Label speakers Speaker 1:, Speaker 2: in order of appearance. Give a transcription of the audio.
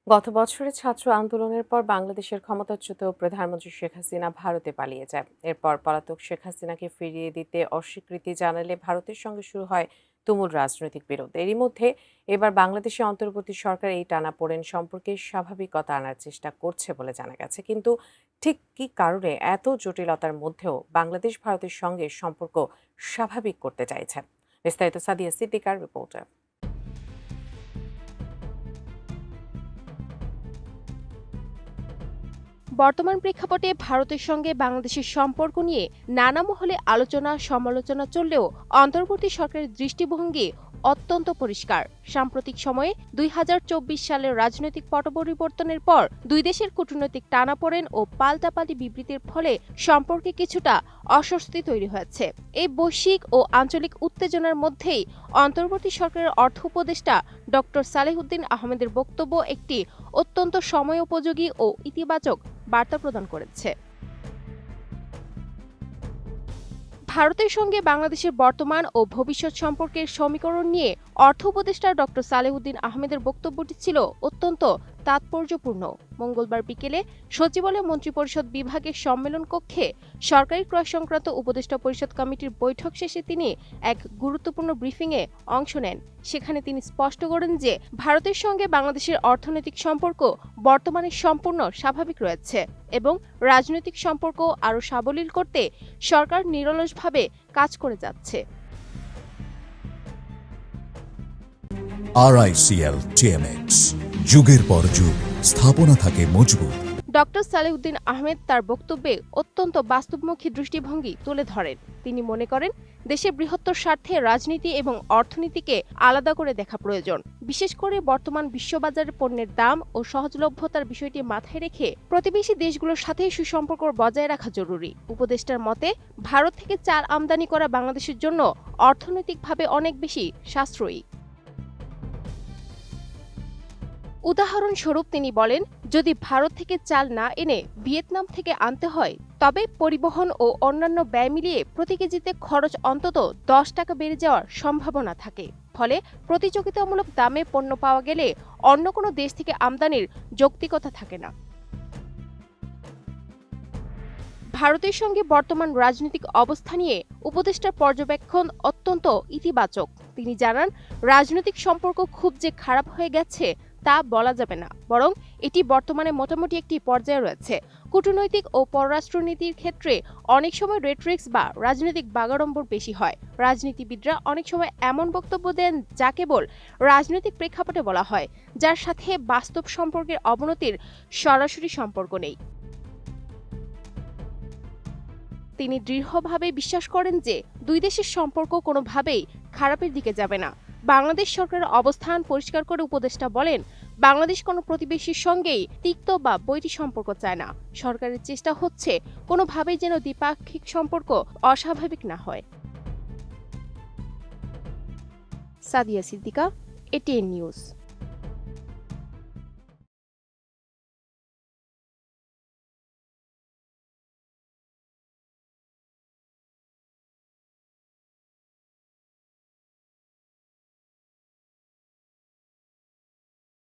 Speaker 1: গত বছরের ছাত্র আন্দোলনের পর বাংলাদেশের ক্ষমতাচ্যুত প্রধানমন্ত্রী শেখ হাসিনা ভারতে পালিয়ে যায়। এরপর পলাতক শেখ হাসিনাকে ফিরিয়ে দিতে অস্বীকৃতি জানালে ভারতের সঙ্গে শুরু হয় তুমুল রাজনৈতিক বিরোধ। এরই মধ্যে এবার বাংলাদেশে অন্তর্বর্তী সরকার এই টানাপোড়েন সম্পর্কে স্বাভাবিকতা আনার চেষ্টা করছে বলে জানা গেছে। কিন্তু ঠিক কী কারণে এত জটিলতার মধ্যেও বাংলাদেশ ভারতের সঙ্গে সম্পর্ক স্বাভাবিক করতে চাইছে? বিস্তারিত সাদিয়া সিদ্দিকার রিপোর্টে।
Speaker 2: বর্তমান প্রেক্ষাপটে ভারতের সঙ্গে বাংলাদেশের সম্পর্ক নিয়ে নানা মহলে আলোচনা সমালোচনা চললেও অন্তর্বর্তী সরকারের দৃষ্টিভঙ্গি অত্যন্ত পরিষ্কার। সাম্প্রতিক সময়ে ২০২৪ সালের রাজনৈতিক পট পরিবর্তনের পর দুই দেশের কূটনৈতিক টানাপোড়েন ও পাল্টাপাল্টি বিবৃতির ফলে সম্পর্কে কিছুটা অস্বস্তি তৈরি হয়েছে। এই বৈশ্বিক ও আঞ্চলিক উত্তেজনার মধ্যেই অন্তর্বর্তী সরকারের অর্থ উপদেষ্টা ডক্টর সালেহুদ্দিন আহমেদের বক্তব্য একটি অত্যন্ত সময়োপযোগী ও ইতিবাচক বার্তা প্রদান করেছে। ভারতের সঙ্গে বাংলাদেশের বর্তমান ও ভবিষ্যৎ সম্পর্কের সমীকরণ নিয়ে অর্থ উপদেষ্টা ডক্টর সালেহুদ্দিন আহমেদের বক্তব্যটি ছিল অত্যন্ত তাৎপর্যপূর্ণ। মঙ্গলবার বিকেলে সচিবালয় মন্ত্রিপরিষদ বিভাগের সম্মেলন কক্ষে সরকারি ক্রয় সংক্রান্ত উপদেষ্টা পরিষদ কমিটির বৈঠক শেষে তিনি এক গুরুত্বপূর্ণ ব্রিফিংয়ে অংশ নেন। সেখানে তিনি স্পষ্ট করেন যে ভারতের সঙ্গে বাংলাদেশের অর্থনৈতিক সম্পর্ক বর্তমানে সম্পূর্ণ স্বাভাবিক রয়েছে এবং রাজনৈতিক সম্পর্ক আরও সাবলীল করতে সরকার নিরলসভাবে কাজ করে যাচ্ছে।
Speaker 3: RICL TMX, যুগের পর যুগ স্থাপনা থাকে মজবুত।
Speaker 2: ডক্টর সালেহুদ্দিন আহমেদ তার বক্তব্যে অত্যন্ত বাস্তবমুখী দৃষ্টিভঙ্গি তুলে ধরেন। তিনি মনে করেন দেশের বৃহত্তর স্বার্থে রাজনীতি এবং অর্থনীতিকে আলাদা করে দেখা প্রয়োজন। বিশেষ করে বর্তমান বিশ্ববাজারে পণ্যের দাম ও সহজলভ্যতার বিষয়টি মাথায় রেখে প্রতিবেশী দেশগুলোর সাথে সুসম্পর্ক বজায় রাখা জরুরি। উপদেষ্টার মতে ভারত থেকে চাল আমদানি করা বাংলাদেশের জন্য অর্থনৈতিকভাবে অনেক বেশি সাশ্রয়ী। উদাহরণস্বরূপ তিনি বলেন, যদি ভারত থেকে চাল না এনে ভিয়েতনাম থেকে আনতে হয় তবে পরিবহন ও অন্যান্য ব্যয় মিলিয়ে প্রতি কেজিতে খরচ অন্তত ১০ টাকা বেড়ে যাওয়ার সম্ভাবনা থাকে। ফলে প্রতিযোগিতামূলক দামে পণ্য পাওয়া গেলে অন্য কোনো দেশ থেকে আমদানির যৌক্তিকতা থাকে না। ভারতের সঙ্গে বর্তমান রাজনৈতিক অবস্থা নিয়ে উপদেষ্টার পর্যবেক্ষণ অত্যন্ত ইতিবাচক। তিনি জানান, রাজনৈতিক সম্পর্ক খুব যে খারাপ হয়ে গেছে তা বলা যাবে না, বরং এটি বর্তমানে মোটামুটি একটি পর্যায়ে রয়েছে। কূটনৈতিক ও পররাষ্ট্রনীতির ক্ষেত্রে অনেক সময় রেটরিক্স বা রাজনৈতিক বাগাড়ম্বর বেশি হয়। রাজনীতিবিদরা অনেক সময় এমন বক্তব্য দেন যা কেবল রাজনৈতিক প্রেক্ষাপটে বলা হয়, যার সাথে বাস্তব সম্পর্কের অবনতির সরাসরি সম্পর্ক নেই। তিনি দৃঢ়ভাবে বিশ্বাস করেন যে দুই দেশের সম্পর্ক কোনোভাবেই খারাপের দিকে যাবে না। বাংলাদেশ সরকারের অবস্থান পরিষ্কার করে উপদেষ্টা বলেন, বাংলাদেশ কোনো প্রতিবেশীর সঙ্গেই তিক্ত বা বৈরী সম্পর্ক চায় না। সরকারের চেষ্টা হচ্ছে কোনোভাবেই যেন দ্বিপাক্ষিক সম্পর্ক অস্বাভাবিক না হয়। Sadia Siddika, ATN news.